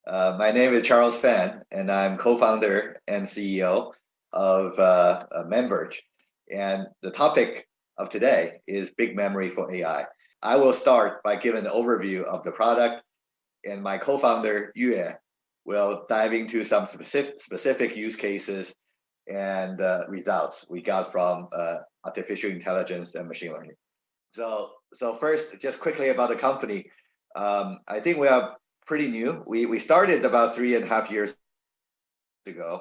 My name is Charles Fan, and I'm co-founder and CEO of MemVerge. And the topic of today is big memory for AI. I will start by giving an overview of the product, and my co-founder Yue will dive into some specific use cases and results we got from artificial intelligence and machine learning. So first, just quickly about the company. I think we are pretty new. We started about 3.5 years ago.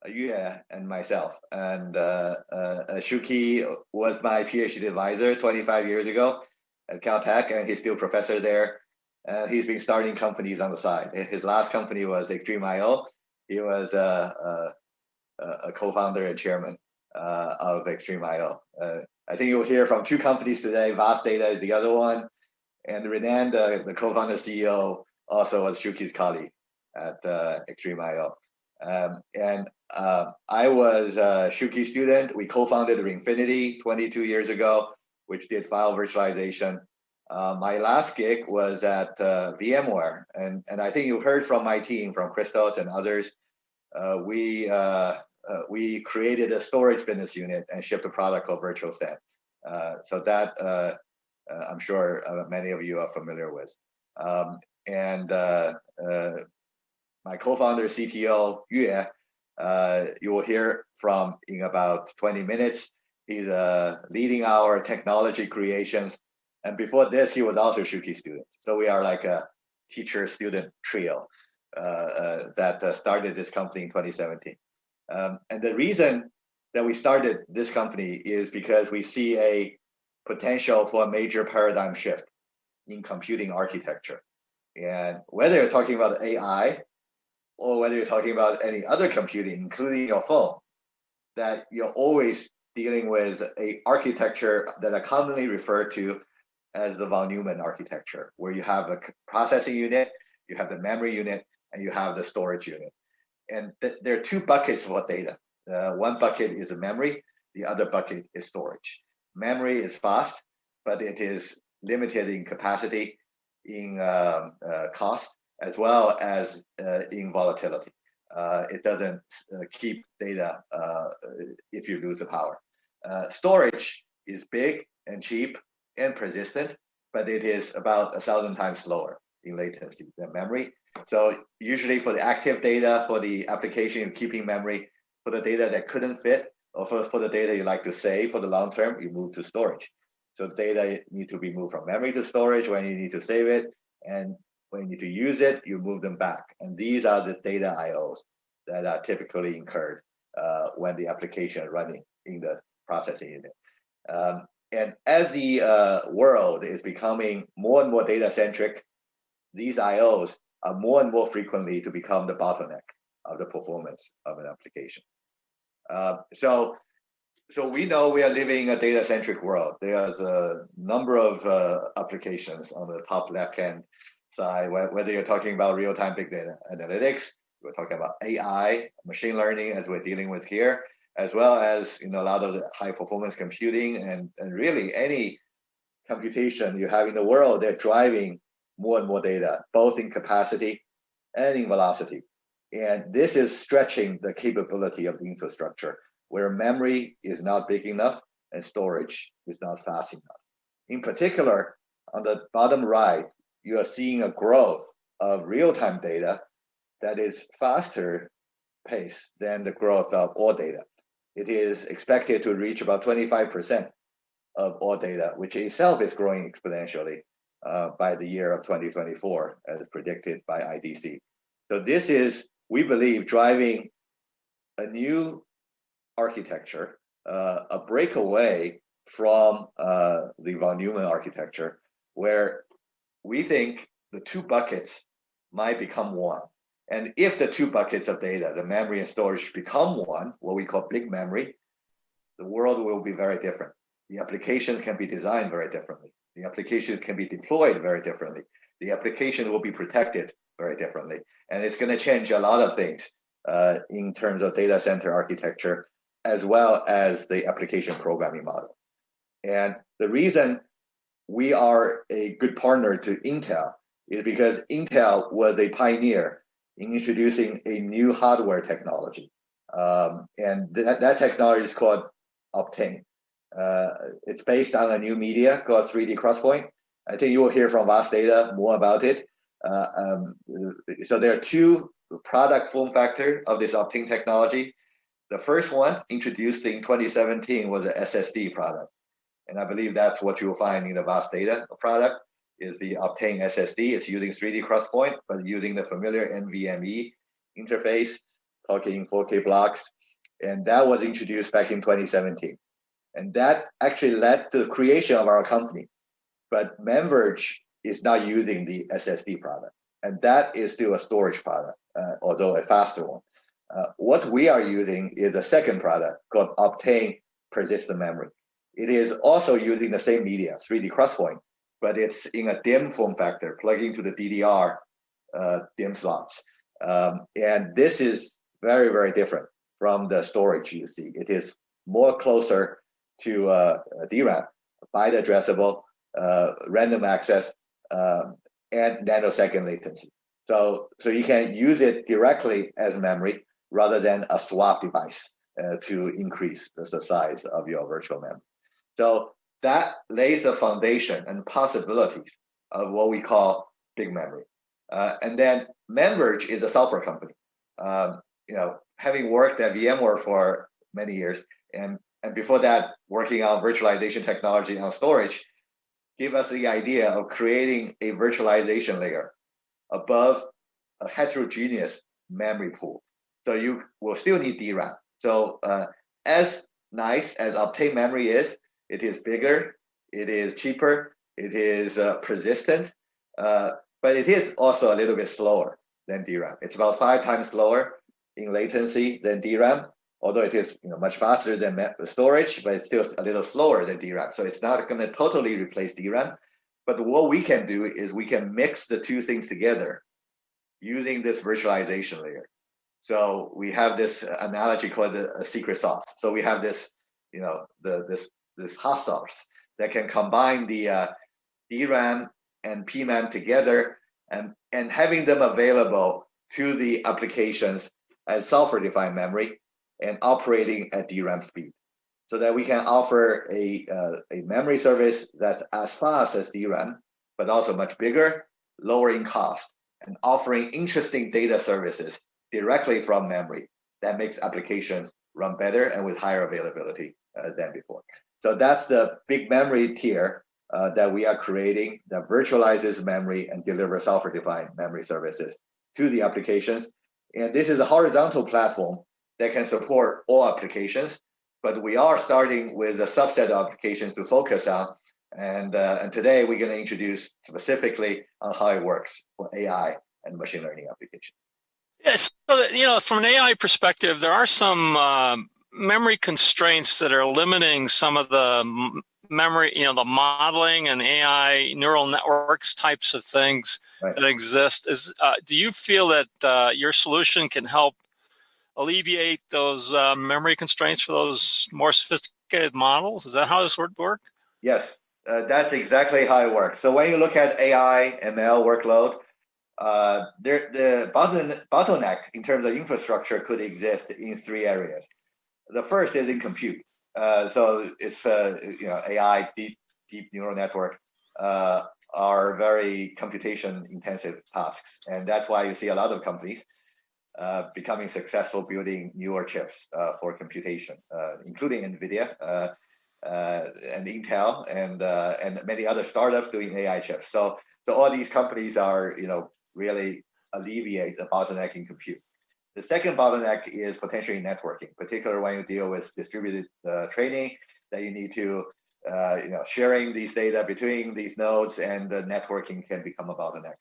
Yue and myself, and Shuki was my PhD advisor 25 years ago at Caltech, and he's still professor there. He's been starting companies on the side. His last company was Extreme.io. He was a co-founder and chairman of Extreme.io. I think you'll hear from two companies today. Vast Data is the other one, and Renan, the co-founder CEO, also was Shuki's colleague at Extreme.io. I was a Shuki student. We co-founded Ringfinity 22 years ago, which did file virtualization. My last gig was at VMware, and I think you heard from my team, from Christos and others. We created a storage business unit and shipped a product called VirtualStat. So that I'm sure many of you are familiar with. My co-founder, CTO, Yue, you will hear from in about 20 minutes. He's leading our technology creations. And before this, he was also a Shuki student. So we are like a teacher-student trio that started this company in 2017. And the reason that we started this company is because we see a potential for a major paradigm shift in computing architecture. And whether you're talking about AI or whether you're talking about any other computing, including your phone, that you're always dealing with a architecture that are commonly referred to as the von Neumann architecture, where you have a processing unit, you have the memory unit, and you have the storage unit. And there are two buckets for data. One bucket is the memory, the other bucket is storage. Memory is fast, but it is limited in capacity, in cost, as well as in volatility. It doesn't keep data if you lose the power. Storage is big and cheap and persistent, but it is about 1,000 times slower in latency than memory. So usually for the active data, for the application of keeping memory, for the data that couldn't fit, or for the data you like to save for the long term, you move to storage. So data need to be moved from memory to storage when you need to save it, and when you need to use it, you move them back. And these are the data IOs that are typically incurred when the application is running in the processing unit. And as the world is becoming more and more data-centric, these IOs are more and more frequently to become the bottleneck of the performance of an application. So we know we are living in a data-centric world. There's a number of applications on the top left-hand side, whether you're talking about real-time big data analytics, we're talking about AI, machine learning, as we're dealing with here, as well as a lot of the high-performance computing and really any computation you have in the world, they're driving more and more data, both in capacity and in velocity. And this is stretching the capability of the infrastructure, where memory is not big enough and storage is not fast enough. In particular, on the bottom right, you are seeing a growth of real-time data that is faster pace than the growth of all data. It is expected to reach about 25% of all data, which itself is growing exponentially by the year of 2024, as predicted by IDC. So this is, we believe, driving a new architecture, a breakaway from the von Neumann architecture, where we think the two buckets might become one. And if the two buckets of data, the memory and storage, become one, what we call big memory, the world will be very different. The applications can be designed very differently. The applications can be deployed very differently. The application will be protected very differently. And it's going to change a lot of things in terms of data center architecture, as well as the application programming model. And the reason we are a good partner to Intel is because Intel was a pioneer in introducing a new hardware technology. And that technology is called optane. It's based on a new media called 3D crosspoint. I think you will hear from Vast Data more about it. So there are two product form factor of this optane technology. The first one, introduced in 2017, was an SSD product. And I believe that's what you will find in the Vast Data product, is the optane SSD. It's using 3D crosspoint, but using the familiar NVMe interface, talking 4K blocks. And that was introduced back in 2017. And that actually led to the creation of our company. But MemVerge is not using the SSD product. And that is still a storage product, although a faster one. What we are using is a second product called optane persistent memory. It is also using the same media, 3D crosspoint, but it's in a DIMM form factor, plugging to the DDR DIMM slots. And this is very, very different from the storage you see. It is more closer to DRAM, byte addressable, random access, and nanosecond latency. So you can use it directly as memory rather than a swap device to increase the size of your virtual memory. So that lays the foundation and possibilities of what we call big memory. And then MemVerge is a software company. Having worked at VMware for many years, and before that, working on virtualization technology on storage, gave us the idea of creating a virtualization layer above a heterogeneous memory pool. So you will still need DRAM. So as nice as optane memory is, it is bigger, it is cheaper, it is persistent, but it is also a little bit slower than DRAM. It's about 5 times slower in latency than DRAM, although it is much faster than storage, but it's still a little slower than DRAM. So it's not going to totally replace DRAM. But what we can do is we can mix the two things together using this virtualization layer. So we have this analogy called a secret sauce. So we have this, this hot sauce that can combine the DRAM and PMEM together and having them available to the applications as software-defined memory and operating at DRAM speed, so that we can offer a memory service that's as fast as DRAM, but also much bigger, lower in cost, and offering interesting data services directly from memory that makes applications run better and with higher availability than before. So that's the big memory tier that we are creating that virtualizes memory and delivers software-defined memory services to the applications. And this is a horizontal platform that can support all applications, but we are starting with a subset of applications to focus on. And today we're going to introduce specifically on how it works for AI and machine learning applications. Yes, so from an AI perspective, there are some memory constraints that are limiting some of the memory, the modeling and AI neural networks types of things that exist. Do you feel that your solution can help alleviate those memory constraints for those more sophisticated models? Is that how this would work? Yes, that's exactly how it works. So when you look at AI, ML workload, the bottleneck in terms of infrastructure could exist in 3 areas. The first is in compute. So it's AI, deep neural network are very computation intensive tasks, and that's why you see a lot of companies becoming successful building newer chips for computation, including NVIDIA and Intel and many other startups doing AI chips. So all these companies are really alleviate the bottleneck in compute. The second bottleneck is potentially networking, particularly when you deal with distributed training, that you need to sharing these data between these nodes, and the networking can become a bottleneck.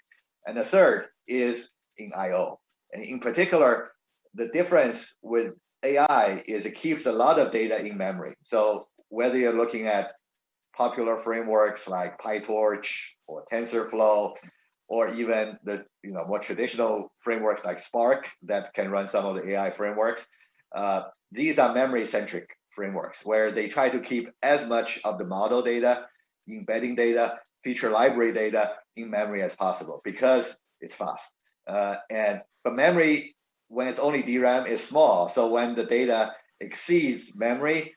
And the third is in I/O. And in particular, the difference with AI is it keeps a lot of data in memory. So whether you're looking at popular frameworks like PyTorch or TensorFlow, or even the more traditional frameworks like Spark that can run some of the AI frameworks, these are memory-centric frameworks where they try to keep as much of the model data, embedding data, feature library data in memory as possible because it's fast. But memory, when it's only DRAM, is small. So when the data exceeds memory,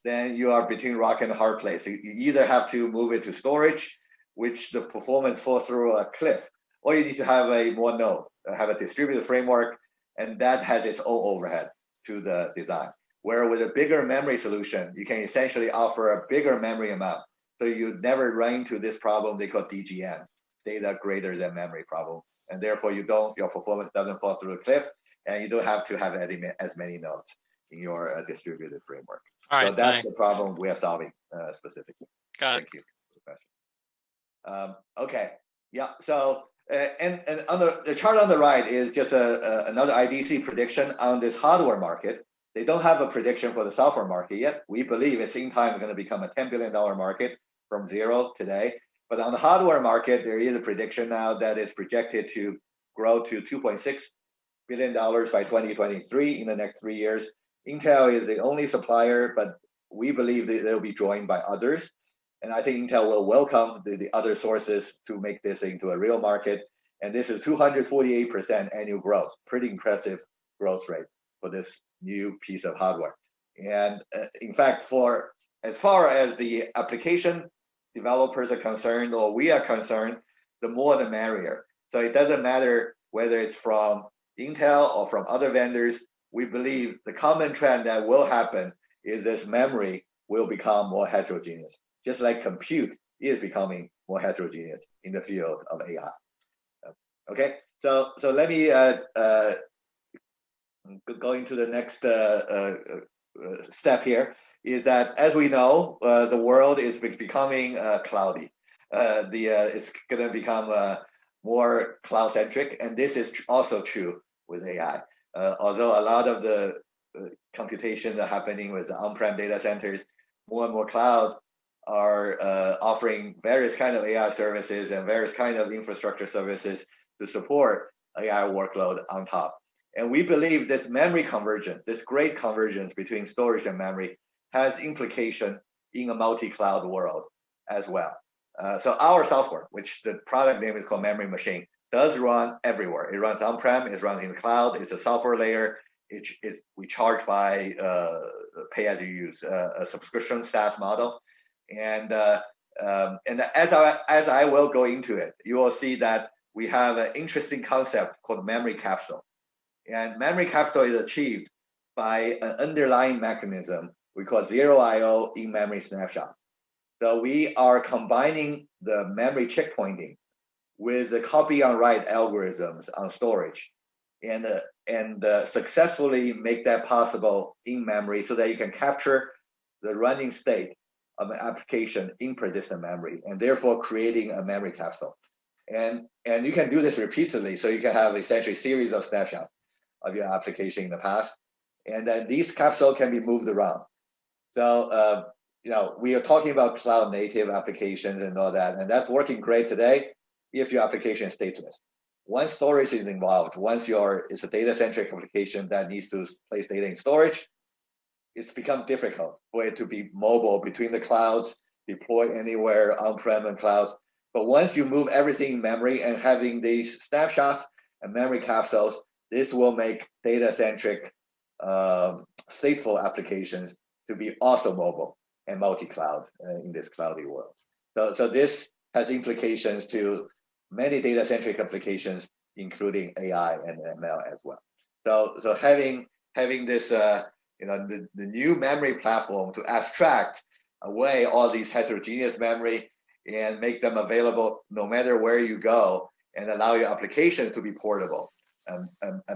then you are between rock and a hard place. You either have to move it to storage, which the performance falls through a cliff, or you need to have a one node, have a distributed framework, and that has its own overhead to the design. Where with a bigger memory solution, you can essentially offer a bigger memory amount. So you never run into this problem they call DGM, data greater than memory problem. And therefore your performance doesn't fall through a cliff, and you don't have to have as many nodes in your distributed framework. All right, so that's the problem we are solving specifically. Got Thank you for the question. Okay, yeah. So and on the chart on the right is just another IDC prediction on this hardware market. They don't have a prediction for the software market yet. We believe it's in time going to become a $10 billion market from zero today. But on the hardware market, there is a prediction now that it's projected to grow to $2.6 billion by 2023 in the next 3 years. Intel is the only supplier, but we believe that they'll be joined by others. And I think Intel will welcome the other sources to make this into a real market. And this is 248% annual growth, pretty impressive growth rate for this new piece of hardware. And in fact, for as far as the application developers are concerned, or we are concerned, the more the merrier. So it doesn't matter whether it's from Intel or from other vendors. We believe the common trend that will happen is this memory will become more heterogeneous, just like compute is becoming more heterogeneous in the field of AI. Okay, so let me go into the next step here. Is that, as we know, the world is becoming cloudy. It's going to become more cloud-centric, and this is also true with AI. Although a lot of the computation that's happening with the on-prem data centers, more and more cloud are offering various kind of AI services and various kind of infrastructure services to support AI workload on top. And we believe this memory convergence, this great convergence between storage and memory, has implication in a multi-cloud world as well. So our software, which the product name is called Memory Machine, does run everywhere. It runs on-prem, it runs in the cloud, it's a software layer. We charge by pay-as-you-use, a subscription SaaS model. And as I will go into it, you will see that we have an interesting concept called memory capsule. And memory capsule is achieved by an underlying mechanism we call zero IO in memory snapshot. So we are combining the memory checkpointing with the copy on write algorithms on storage, and successfully make that possible in memory so that you can capture the running state of an application in persistent memory, and therefore creating a memory capsule. And you can do this repeatedly, so you can have essentially a series of snapshots of your application in the past, and then these capsules can be moved around. So we are talking about cloud native applications and all that, and that's working great today if your application is stateless. Once storage is involved, it's a data-centric application that needs to place data in storage, it's become difficult for it to be mobile between the clouds, deploy anywhere on-prem and clouds. But once you move everything in memory and having these snapshots and memory capsules, this will make data-centric stateful applications to be also mobile and multi-cloud in this cloudy world. So this has implications to many data-centric applications, including AI and ML as well. So having this the new memory platform to abstract away all these heterogeneous memory and make them available no matter where you go, and allow your applications to be portable and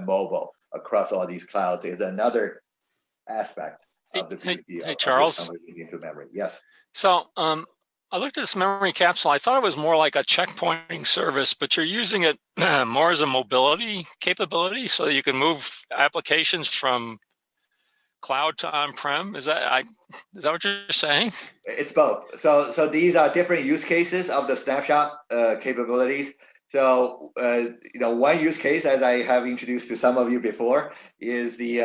mobile across all these clouds is another aspect of the beauty of Charles, into memory. Yes. So I looked at this memory capsule. I thought it was more like a checkpointing service, but you're using it more as a mobility capability, so that you can move applications from cloud to on-prem. Is that what you're saying? It's both. So these are different use cases of the snapshot capabilities. So one use case, as I have introduced to some of you before, is the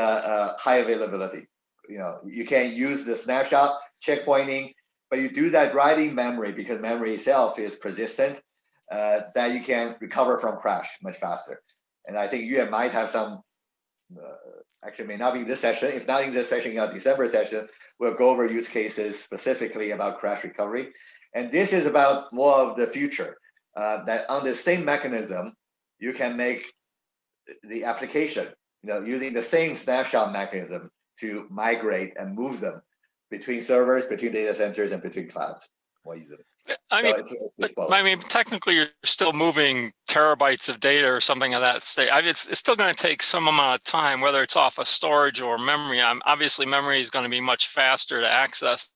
high availability. You can use the snapshot checkpointing, but you do that right in memory because memory itself is persistent, that you can recover from crash much faster. And I think you might have some, actually may not be in this session. If not in this session, in our December session, we'll go over use cases specifically about crash recovery. And this is about more of the future, that on the same mechanism, you can make the application, using the same snapshot mechanism to migrate and move them between servers, between data centers, and between clouds more easily. I mean, technically, you're still moving terabytes of data or something of that state. It's still going to take some amount of time, whether it's off of storage or memory. Obviously, memory is going to be much faster to access,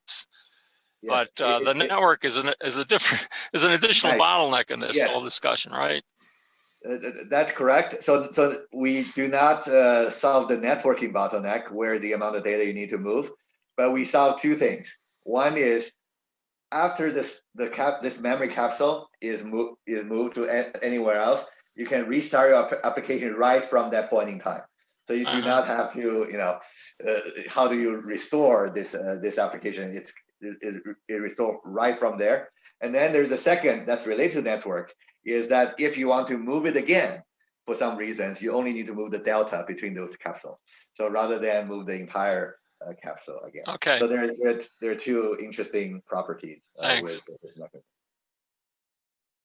yes, but the network is an additional bottleneck in this whole discussion, right? That's correct. So we do not solve the networking bottleneck, where the amount of data you need to move, but we solve two things. One is, after this memory capsule is moved to anywhere else, you can restart your application right from that point in time. So you do not have to, how do you restore this application? It restores right from there. And then there's the second that's related to network, is that if you want to move it again, for some reasons, you only need to move the delta between those capsules. So rather than move the entire capsule again. Okay. So there are two interesting properties with this mechanism.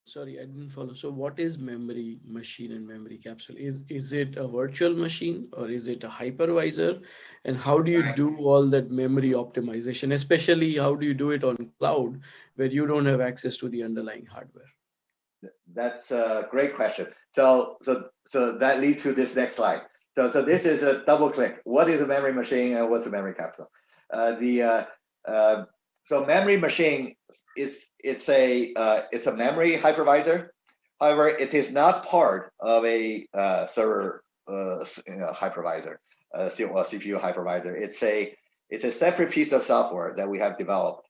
Sorry, I didn't follow. So what is memory machine and memory capsule? Is it a virtual machine, or is it a hypervisor? And how do you do all that memory optimization? Especially, how do you do it on cloud, where you don't have access to the underlying hardware? That's a great question. So that leads to this next slide. So this is a double click. What is a memory machine and what's a memory capsule? So memory machine it's a memory hypervisor. However, it is not part of a server hypervisor, CPU hypervisor. It's a separate piece of software that we have developed.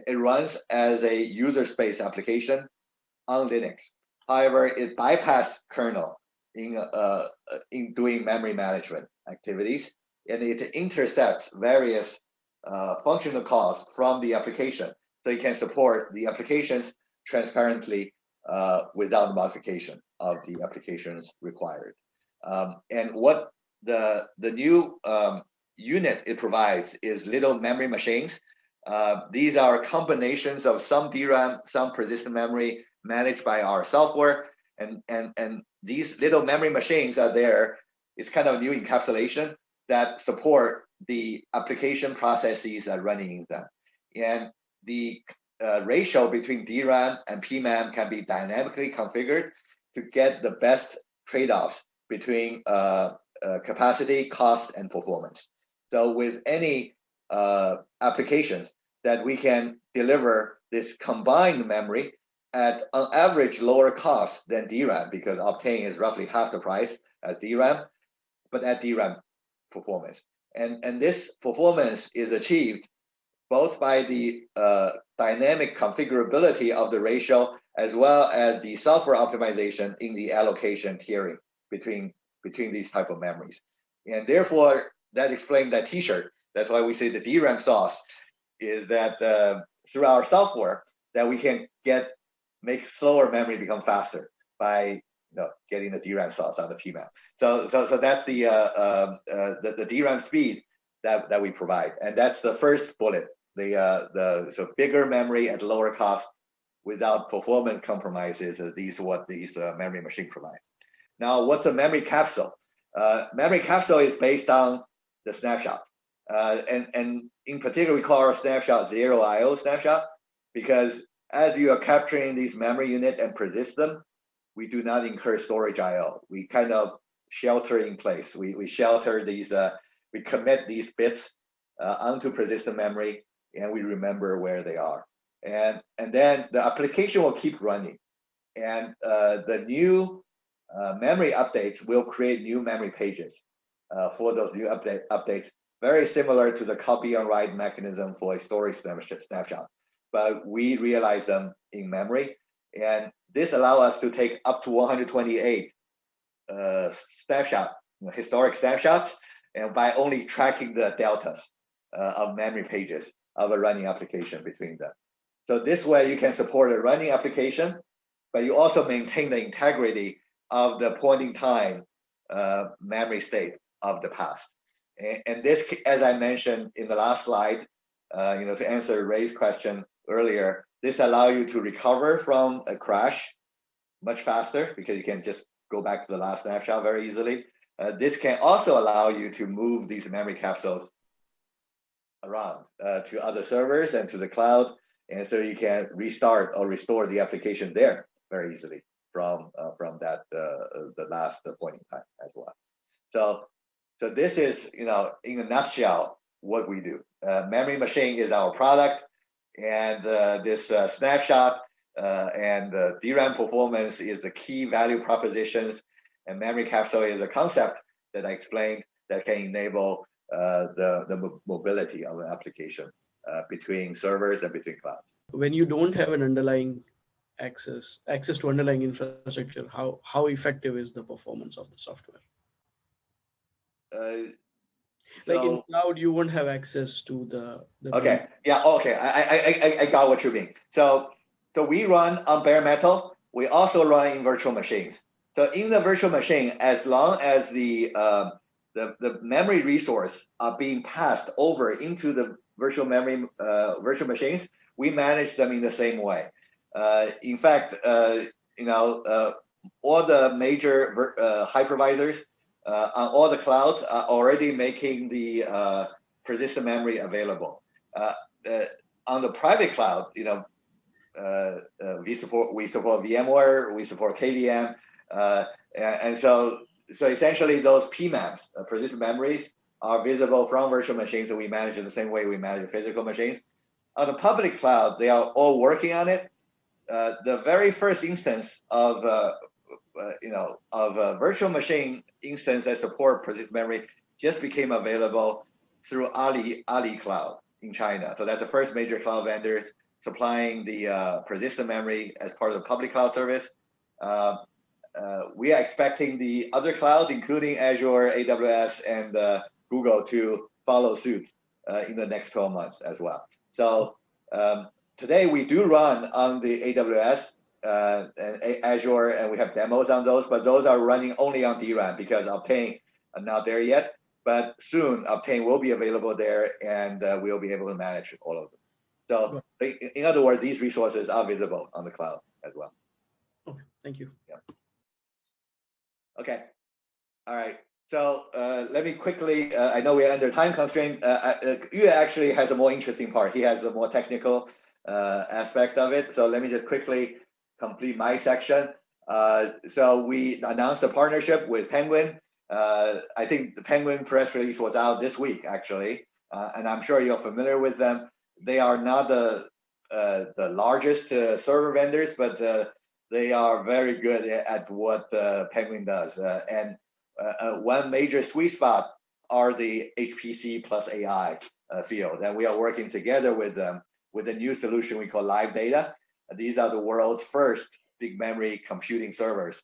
It runs as a user space application on Linux. However, it bypasses kernel in doing memory management activities, and it intercepts various functional calls from the application, so you can support the applications transparently without modification of the applications required. And what the new unit it provides is little memory machines. These are combinations of some DRAM, some persistent memory managed by our software, and these little memory machines are there. It's kind of a new encapsulation that support the application processes that are running in them. And the ratio between DRAM and PMEM can be dynamically configured to get the best trade-offs between capacity, cost, and performance. So with any applications that we can deliver this combined memory at on average lower cost than DRAM, because optane is roughly half the price as DRAM, but at DRAM performance. And this performance is achieved both by the dynamic configurability of the ratio, as well as the software optimization in the allocation tiering between these type of memories. And therefore, that explains that t-shirt. That's why we say the DRAM sauce is that through our software that we can make slower memory become faster by getting the DRAM sauce on the PMEM. So that's the DRAM speed that we provide, and that's the first bullet. So bigger memory at lower cost without performance compromises. What these memory machine provides. Now, what's a memory capsule? Memory capsule is based on the snapshot, and in particular, we call our snapshot zero IO snapshot, because as you are capturing these memory unit and persist them, we do not incur storage IO. We kind of shelter in place. We shelter these, we commit these bits onto persistent memory, and we remember where they are. And then the application will keep running. And the new memory updates will create new memory pages for those new updates, very similar to the copy and write mechanism for a storage snapshot. But we realize them in memory. And this allows us to take up to 128 historic snapshots, and by only tracking the deltas of memory pages of a running application between them. So this way you can support a running application, but you also maintain the integrity of the point in time memory state of the past. And this, as I mentioned in the last slide, to answer Ray's question earlier, this allows you to recover from a crash much faster because you can just go back to the last snapshot very easily. This can also allow you to move these memory capsules around to other servers and to the cloud, and so you can restart or restore the application there very easily from that the last point in time as well. So this is, in a nutshell, what we do. Memory machine is our product, and this snapshot and DRAM performance is the key value propositions, and memory capsule is a concept that I explained that can enable the mobility of an application between servers and between clouds. When you don't have an underlying access to underlying infrastructure, how effective is the performance of the software? Like in cloud, you won't have access to the okay. Yeah. Okay. I got what you mean. So we run on bare metal. We also run in virtual machines. So in the virtual machine, as long as the memory resource are being passed over into the virtual memory virtual machines, we manage them in the same way. In fact, all the major hypervisors on all the clouds are already making the persistent memory available. On the private cloud, we support VMware, we support KVM, and so essentially those PMAPs, persistent memories, are visible from virtual machines, and we manage it the same way we manage physical machines. On the public cloud, they are all working on it. The very first instance of a virtual machine instance that support persistent memory just became available through Ali Cloud in China. So that's the first major cloud vendors supplying the persistent memory as part of the public cloud service. We are expecting the other clouds, including Azure, AWS, and Google, to follow suit in the next 12 months as well. So today we do run on the AWS and Azure, and we have demos on those, but those are running only on DRAM because Optane are not there yet. But soon Optane will be available there, and we'll be able to manage all of them. So in other words, these resources are visible on the cloud as well. Okay, thank you. Yeah. Okay. All right. So let me quickly, I know we're under time constraint. Yue actually has a more interesting part. He has a more technical aspect of it. So let me just quickly complete my section. So we announced a partnership with Penguin. I think the Penguin press release was out this week, actually. And I'm sure you're familiar with them. They are not the largest server vendors, but they are very good at what Penguin does. And one major sweet spot are the HPC plus AI field. And we are working together with them with a new solution we call Live Data. These are the world's first big memory computing servers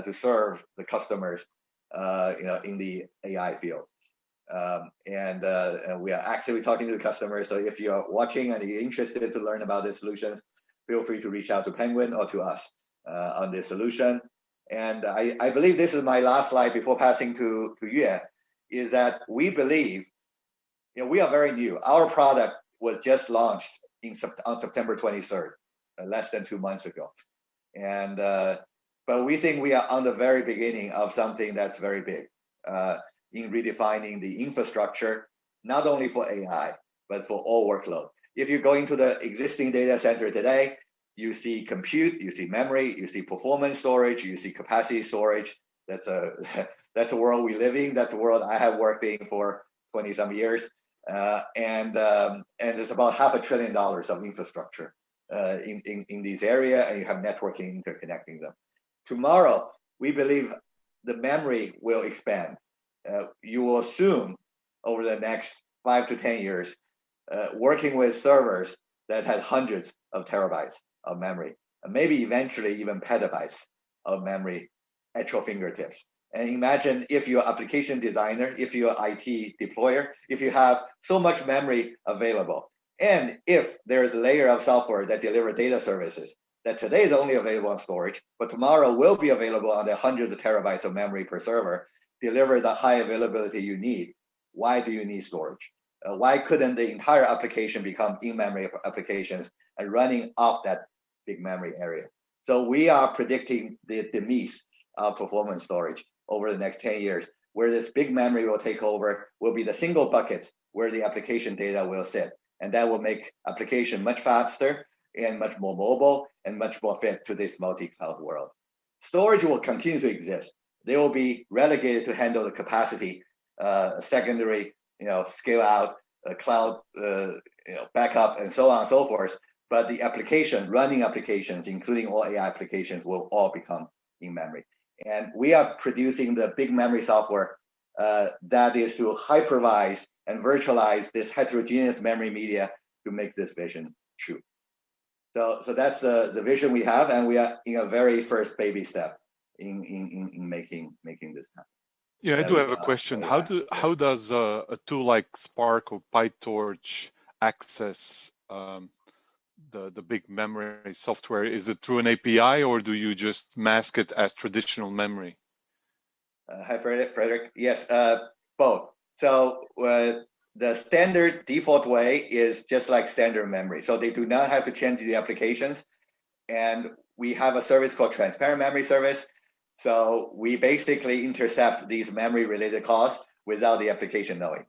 to serve the customers in the AI field. And we are actively talking to the customers. So if you're watching and you're interested to learn about these solutions, feel free to reach out to Penguin or to us on this solution. And I believe this is my last slide before passing to Yue, is that we believe, we are very new. Our product was just launched on September 23rd, less than 2 months ago. And but we think we are on the very beginning of something that's very big in redefining the infrastructure, not only for AI, but for all workload. If you go into the existing data center today, you see compute, you see memory, you see performance storage, you see capacity storage. That's a world we live in. That's a world I have worked in for 20 some years. And there's about $500 billion of infrastructure in this area, and you have networking interconnecting them. Tomorrow, we believe the memory will expand. You will assume over the next 5 to 10 years, working with servers that had hundreds of terabytes of memory, and maybe eventually even petabytes of memory at your fingertips. And imagine if you're an application designer, if you're an IT deployer, if you have so much memory available, and if there's a layer of software that deliver data services, that today is only available on storage, but tomorrow will be available on the hundreds of terabytes of memory per server, deliver the high availability you need. Why do you need storage? Why couldn't the entire application become in-memory applications and running off that big memory area? So we are predicting the demise of performance storage over the next 10 years, where this big memory will take over, will be the single buckets where the application data will sit. And that will make application much faster and much more mobile and much more fit to this multi-cloud world. Storage will continue to exist. They will be relegated to handle the capacity, secondary, scale out, cloud, backup, and so on and so forth. But the running applications, including all AI applications, will all become in memory. And we are producing the big memory software that is to hypervise and virtualize this heterogeneous memory media to make this vision true. So that's the vision we have, and we are in a very first baby step in making this happen. Yeah, I do have a question. How does a tool like Spark or PyTorch access the big memory software? Is it through an API, or do you just mask it as traditional memory? Hi, Frederick. Yes, both. So the standard default way is just like standard memory. So they do not have to change the applications. And we have a service called Transparent Memory Service. So we basically intercept these memory-related costs without the application knowing.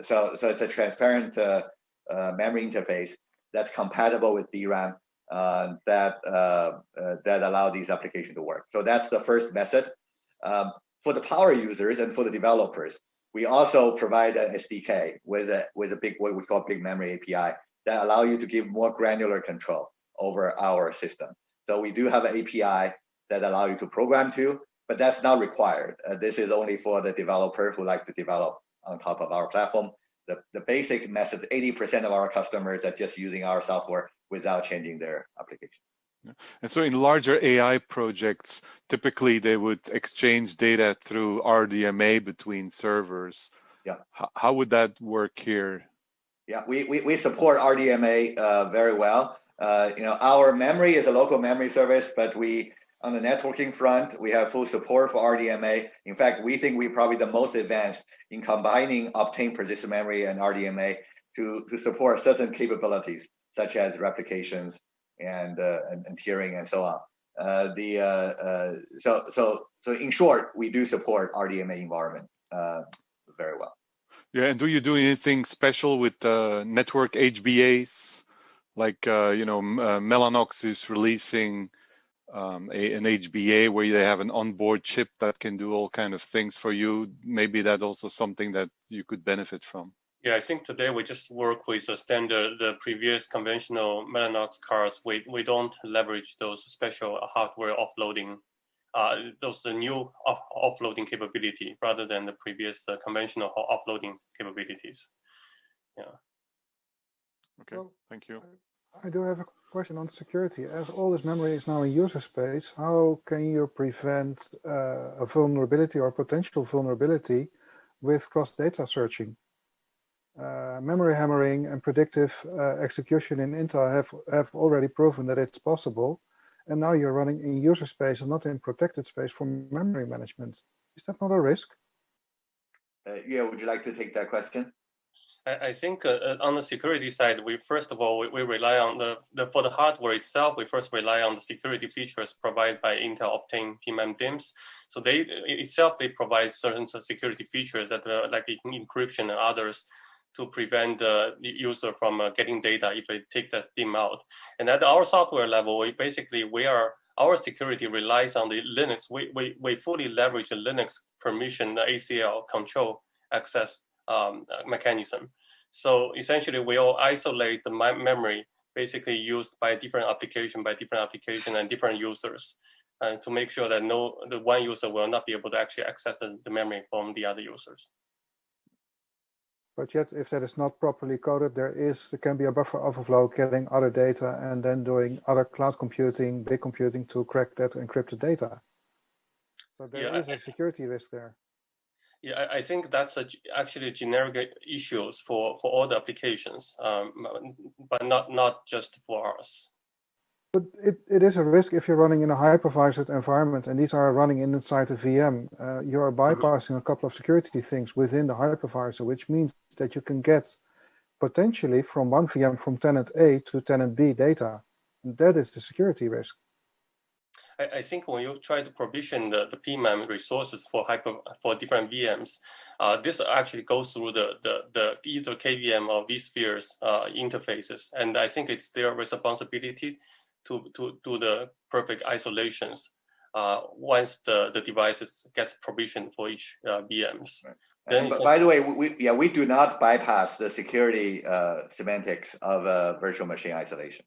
So it's a transparent memory interface that's compatible with DRAM that allow these applications to work. So that's the first method. For the power users and for the developers, we also provide an SDK with a big, what we call big memory API, that allow you to give more granular control over our system. So we do have an API that allow you to program to, but that's not required. This is only for the developer who like to develop on top of our platform. The basic method, 80% of our customers are just using our software without changing their application. And so in larger AI projects, typically they would exchange data through RDMA between servers. Yeah. How would that work here? Yeah, we support RDMA very well. Our memory is a local memory service, but on the networking front, we have full support for RDMA. In fact, we think we're probably the most advanced in combining optane persistent memory and RDMA to support certain capabilities, such as replications and tiering and so on. So in short, we do support RDMA environment very well. Yeah, and do you do anything special with network HBAs? Like Mellanox is releasing an HBA where they have an onboard chip that can do all kind of things for you. Maybe that's also something that you could benefit from. Yeah, I think today we just work with the previous conventional Mellanox cards. We don't leverage those special hardware offloading, the new offloading capability rather than the previous conventional offloading capabilities. Yeah. Okay, well, thank you. I do have a question on security. As all this memory is now in user space, how can you prevent a vulnerability or potential vulnerability with cross-data searching? Memory hammering and predictive execution in Intel have already proven that it's possible, and now you're running in user space and not in protected space for memory management. Is that not a risk? Yeah, would you like to take that question? I think on the security side, first of all we rely on for the hardware itself. We first rely on the security features provided by Intel Optane PMM DIMMs. So they provide certain security features that like encryption and others to prevent the user from getting data if they take that DIMM out. And at our software level, our security relies on the Linux. We fully leverage a Linux permission, the ACL control access mechanism. So essentially, we all isolate the memory basically used by different application and different users to make sure that the one user will not be able to actually access the memory from the other users. But yet, if that is not properly coded, there can be a buffer overflow, getting other data and then doing other cloud computing, big computing to crack that encrypted data. So there is a security risk there. Yeah, I think that's actually generic issues for all the applications, but not just for us. But it is a risk if you're running in a hypervisor environment and these are running inside a VM. You are bypassing a couple of security things within the hypervisor, which means that you can get potentially from one VM from tenant A to tenant B data. And that is the security risk. I think when you try to provision the PMEM resources for different VMs, this actually goes through the either KVM or vSphere's interfaces, and I think it's their responsibility to do the perfect isolations once the devices gets provisioned for each VMs. Right. Then by the way, we do not bypass the security semantics of virtual machine isolation.